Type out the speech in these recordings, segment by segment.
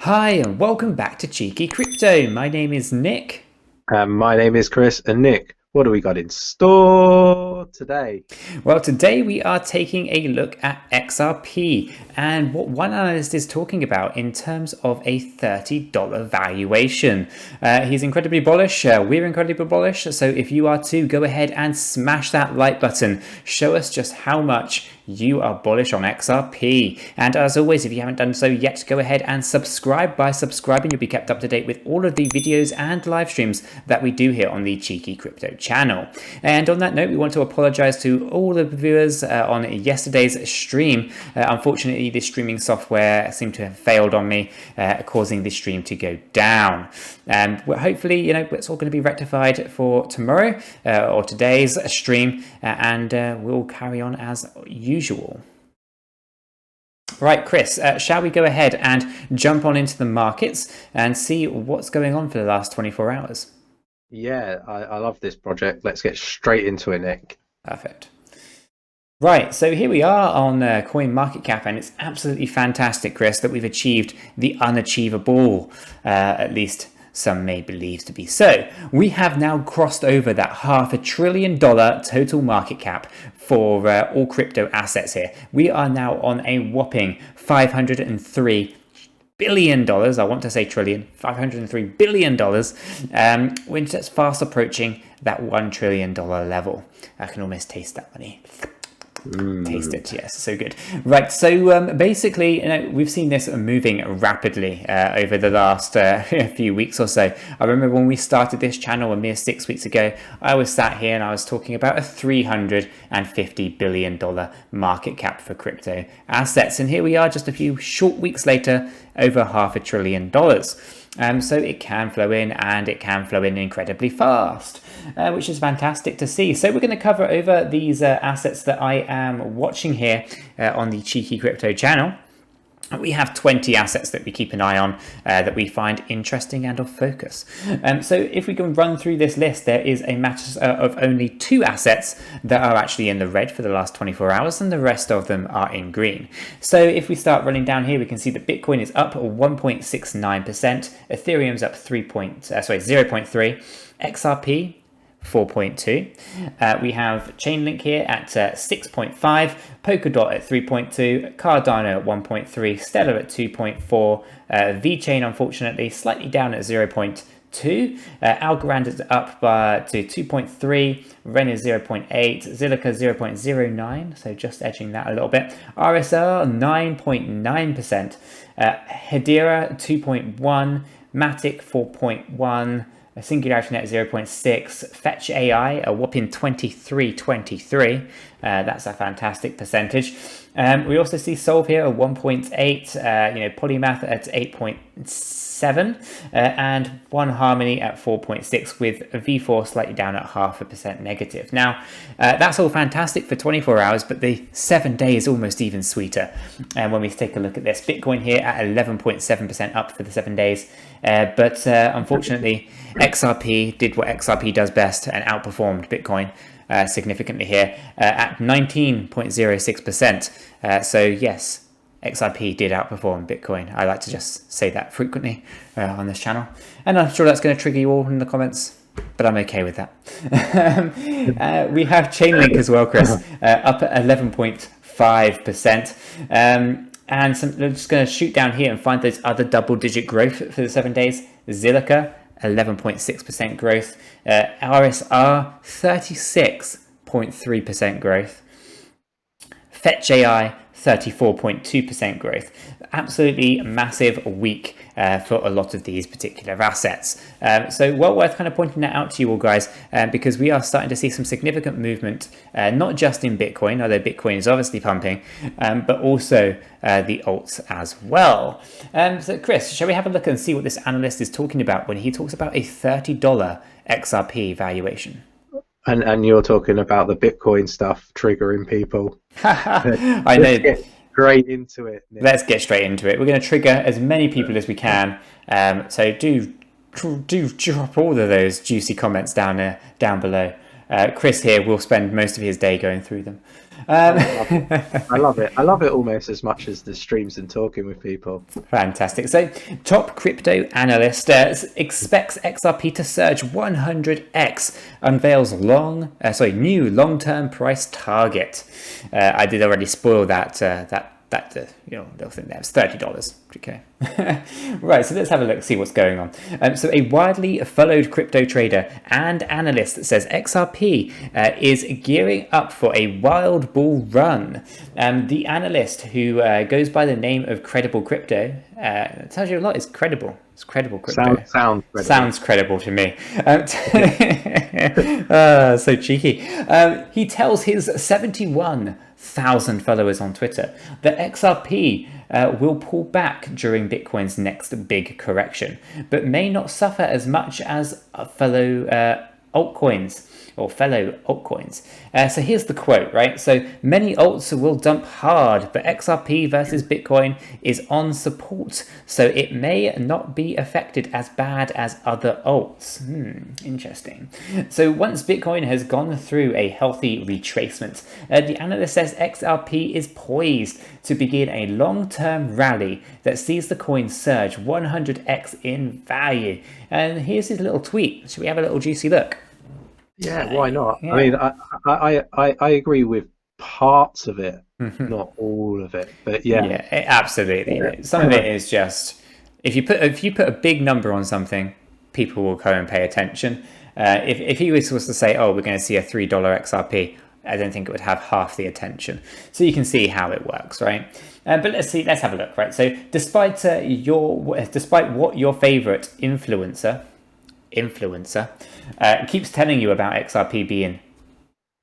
Hi and welcome back to Cheeky Crypto. My name is Nick. My name is Chris, and Nick, what do we got in store today? Well, today we are taking a look at XRP and what one analyst is talking about in terms of a $30 valuation. He's incredibly bullish. We're incredibly bullish. So if you are too, go ahead and smash that like button. Show us just how much you are bullish on XRP. And as always, if you haven't done so yet, go ahead and subscribe. By subscribing, you'll be kept up to date with all of the videos and live streams that we do here on the Cheeky Crypto channel. And on that note, we want to apologize to all the viewers on yesterday's stream. Unfortunately, the streaming software seemed to have failed on me, causing the stream to go down. Hopefully, it's all going to be rectified for tomorrow or today's stream, and we'll carry on as usual. Right, Chris, shall we go ahead and jump on into the markets and see what's going on for the last 24 hours? Yeah, I love this project. Let's get straight into it, Nick. Perfect. Right, so here we are on CoinMarketCap, and it's absolutely fantastic, Chris, that we've achieved the unachievable, at least some may believe to be so. We have now crossed over that $500 billion total market cap for all crypto assets here. We are now on a whopping $503 billion. I want to say trillion, $503 billion, which is fast approaching that $1 trillion level. I can almost taste that money. Taste it, yes, so good. Right, so basically, we've seen this moving rapidly over the last few weeks or so. I remember when we started this channel a mere 6 weeks ago, I was sat here and I was talking about a $350 billion market cap for crypto assets. And here we are just a few short weeks later, over $500 billion. So it can flow in, and it can flow in incredibly fast, which is fantastic to see. So we're going to cover over these assets that I am watching here on the Cheeky Crypto channel. We have 20 assets that we keep an eye on that we find interesting and of focus. So if we can run through this list, there is a matter of only 2 assets that are actually in the red for the last 24 hours, and the rest of them are in green. So if we start running down here, we can see that Bitcoin is up 1.69%, Ethereum's up 0.3%, XRP 4.2. We have Chainlink here at 6.5, Polkadot at 3.2, Cardano at 1.3, Stellar at 2.4, VeChain unfortunately slightly down at 0.2, Algorand is up to 2.3, Ren is 0.8, Zilliqa 0.09, so just edging that a little bit, RSR 9.9%, Hedera 2.1, Matic 4.1, Singularity Net 0.6, Fetch AI a whopping 23.23. That's a fantastic percentage. We also see Solve here at 1.8, Polymath at 8.7, and One Harmony at 4.6, with V4 slightly down at 0.5% negative. Now, that's all fantastic for 24 hours, but the 7 day is almost even sweeter. And when we take a look at this, Bitcoin here at 11.7% up for the 7 days, but unfortunately, XRP did what XRP does best and outperformed Bitcoin significantly here at 19.06%. So yes, XRP did outperform Bitcoin. I like to just say that frequently on this channel, and I'm sure that's going to trigger you all in the comments, but I'm okay with that. We have Chainlink as well, Chris, up at 11.5%. And I'm just going to shoot down here and find those other double-digit growth for the 7 days. Zilliqa 11.6% growth, RSR 36.3% growth, Fetch AI 34.2% growth. Absolutely massive week for a lot of these particular assets. So well worth kind of pointing that out to you all, guys, because we are starting to see some significant movement, not just in Bitcoin, although Bitcoin is obviously pumping, but also the alts as well. So Chris, shall we have a look and see what this analyst is talking about when he talks about a $30 XRP valuation? And you're talking about the Bitcoin stuff triggering people. I know. Let's get straight into it, Nick. Let's get straight into it. We're going to trigger as many people as we can. So do drop all of those juicy comments down below. Chris here will spend most of his day going through them. I love it. I love it almost as much as the streams and talking with people. Fantastic. So, top crypto analyst expects XRP to surge 100x, unveils new long-term price target. I did already spoil that little thing there. It's $30. Okay. Right, so let's have a look, see what's going on. So a widely followed crypto trader and analyst says XRP is gearing up for a wild bull run. The analyst, who goes by the name of 𝗕𝗘𝗪𝗔𝗥𝗘, tells you a lot. It's credible. It's credible crypto. Sounds credible to me. So cheeky. He tells his 71,000 followers on Twitter that XRP will pull back during Bitcoin's next big correction, but may not suffer as much as fellow altcoins. So here's the quote, right? So many alts will dump hard, but XRP versus Bitcoin is on support, so it may not be affected as bad as other alts. Interesting. So once Bitcoin has gone through a healthy retracement, the analyst says XRP is poised to begin a long-term rally that sees the coin surge 100x in value. And here's his little tweet. Should we have a little juicy look? Yeah, why not? Yeah. I mean, I agree with parts of it, not all of it, but yeah, absolutely. Yeah. Some of it is just if you put a big number on something, people will go and pay attention. If he was supposed to say, "Oh, we're going to see a $3 XRP," I don't think it would have half the attention. So you can see how it works, right? But let's have a look, right? So despite what your favorite influencer keeps telling you about XRP being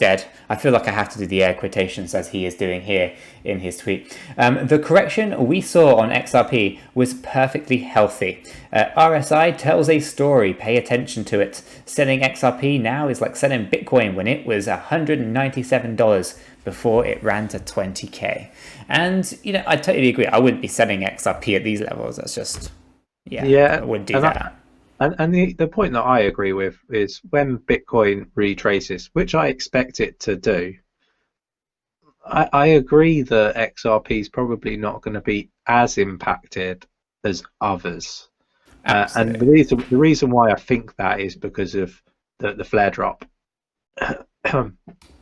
dead, I feel like I have to do the air quotations as he is doing here in his tweet. The correction we saw on XRP was perfectly healthy. RSI tells a story, pay attention to it. Selling XRP now is like selling Bitcoin when it was $197 before it ran to 20k. And I totally agree. I wouldn't be selling XRP at these levels. That's just I wouldn't do that. And the point that I agree with is when Bitcoin retraces, which I expect it to do, I agree that XRP is probably not going to be as impacted as others. And the reason why I think that is because of the flare drop.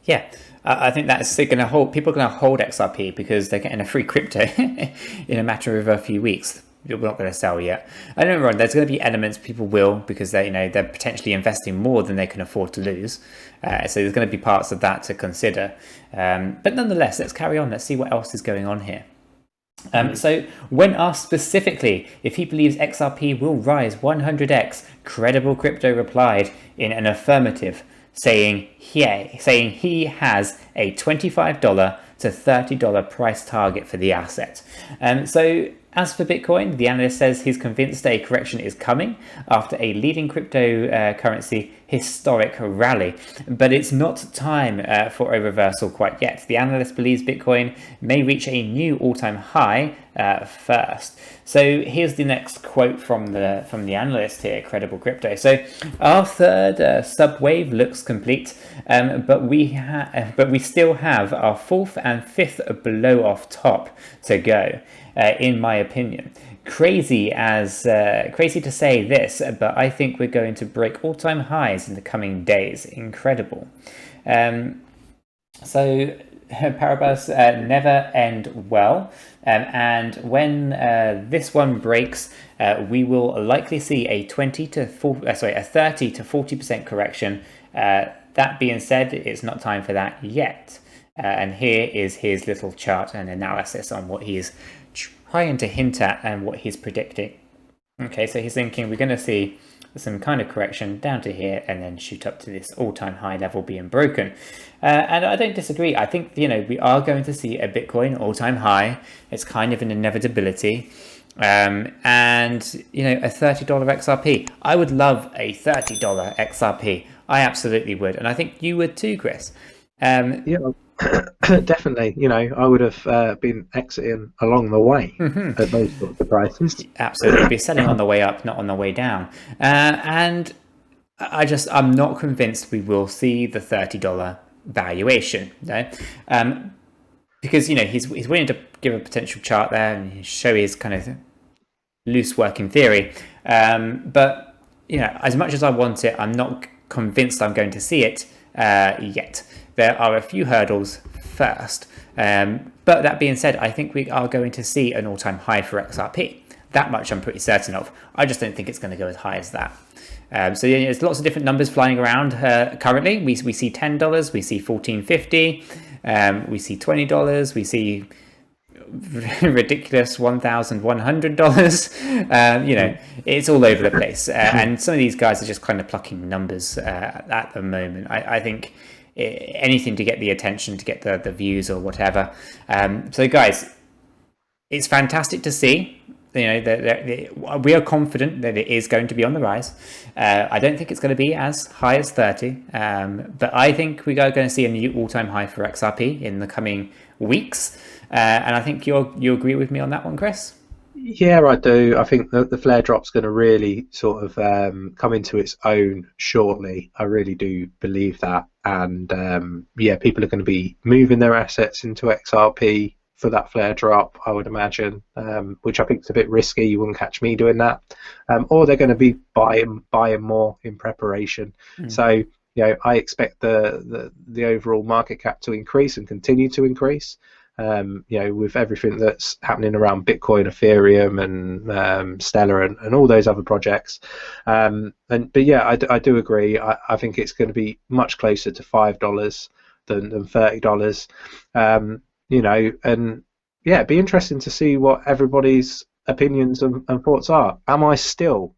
Yeah, I think that's going to hold. People are going to hold XRP because they're getting a free crypto in a matter of a few weeks. We're not going to sell yet. I don't know, there's going to be elements people will, because they're potentially investing more than they can afford to lose. So there's going to be parts of that to consider. But nonetheless, let's carry on. Let's see what else is going on here. So when asked specifically if he believes XRP will rise 100x, 𝗕𝗘𝗪𝗔𝗥𝗘 replied in an affirmative, saying he has a $25 to $30 price target for the asset. So as for Bitcoin, the analyst says he's convinced a correction is coming after a leading cryptocurrency historic rally, but it's not time for a reversal quite yet. The analyst believes Bitcoin may reach a new all-time high first. So here's the next quote from the analyst here, 𝗕𝗘𝗪𝗔𝗥𝗘. So our third subwave looks complete, but we still have our fourth and fifth blow off top to go. In my opinion, crazy to say this, but I think we're going to break all-time highs in the coming days. Incredible. So parables never end well, and when this one breaks, we will likely see a 30 to 40% correction. That being said, it's not time for that yet. And here is his little chart and analysis on what he's trying to hint at and what he's predicting. Okay, so he's thinking we're going to see some kind of correction down to here and then shoot up to this all-time high level being broken. And I don't disagree. I think, we are going to see a Bitcoin all-time high. It's kind of an inevitability. And, a $30 XRP. I would love a $30 XRP. I absolutely would. And I think you would too, Chris. Definitely, I would have been exiting along the way at those sorts of prices. Absolutely, be selling on the way up, not on the way down. And I'm not convinced we will see the $30 valuation. No? Because, you know, he's willing to give a potential chart there and show his kind of loose working theory. But, you know, as much as I want it, I'm not convinced I'm going to see it yet. There are a few hurdles first. But that being said, I think we are going to see an all-time high for XRP. That much I'm pretty certain of. I just don't think it's going to go as high as that. So yeah, there's lots of different numbers flying around currently. We see $10, we see $14.50, we see $20, we see ridiculous $1,100. You know, it's all over the place. And some of these guys are just kind of plucking numbers at the moment. I think anything to get the attention, to get the views or whatever. So guys, it's fantastic to see. You know, we are confident that it is going to be on the rise. I don't think it's going to be as high as 30, but I think we are going to see a new all-time high for XRP in the coming weeks. And I think you agree with me on that one, Chris? Yeah, I do. I think the flare drop's going to really sort of come into its own shortly. I really do believe that. And yeah, people are going to be moving their assets into XRP for that flare drop, I would imagine, which I think is a bit risky. You wouldn't catch me doing that. Or they're going to be buying more in preparation. So, you know, I expect the overall market cap to increase and continue to increase. You know, with everything that's happening around Bitcoin, Ethereum, and Stellar, and all those other projects. But yeah, I do agree. I think it's going to be much closer to $5 than $30. You know, and yeah, it'd be interesting to see what everybody's opinions and thoughts are. Am I still,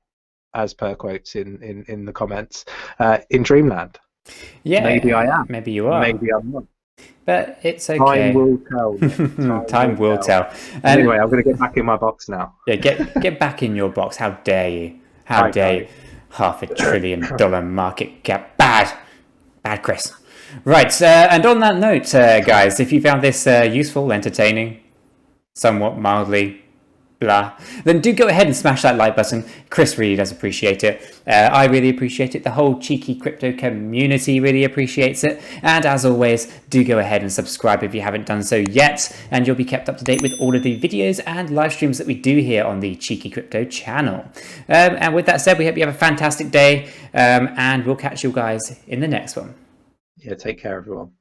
as per quotes in the comments, in dreamland? Yeah, maybe I am. Maybe you are. Maybe I'm not. But it's okay. Time will tell. Time will tell. Anyway, I'm going to get back in my box now. Yeah, get back in your box. How dare you? How dare you? $500 billion market cap. Bad, Chris. Right, and on that note, guys, if you found this useful, entertaining, somewhat mildly blah, then do go ahead and smash that like button. Chris really does appreciate it. I really appreciate it. The whole cheeky crypto community really appreciates it. And as always, do go ahead and subscribe if you haven't done so yet, and you'll be kept up to date with all of the videos and live streams that we do here on the Cheeky Crypto channel. And with that said, we hope you have a fantastic day, and we'll catch you guys in the next one. Yeah, take care, everyone.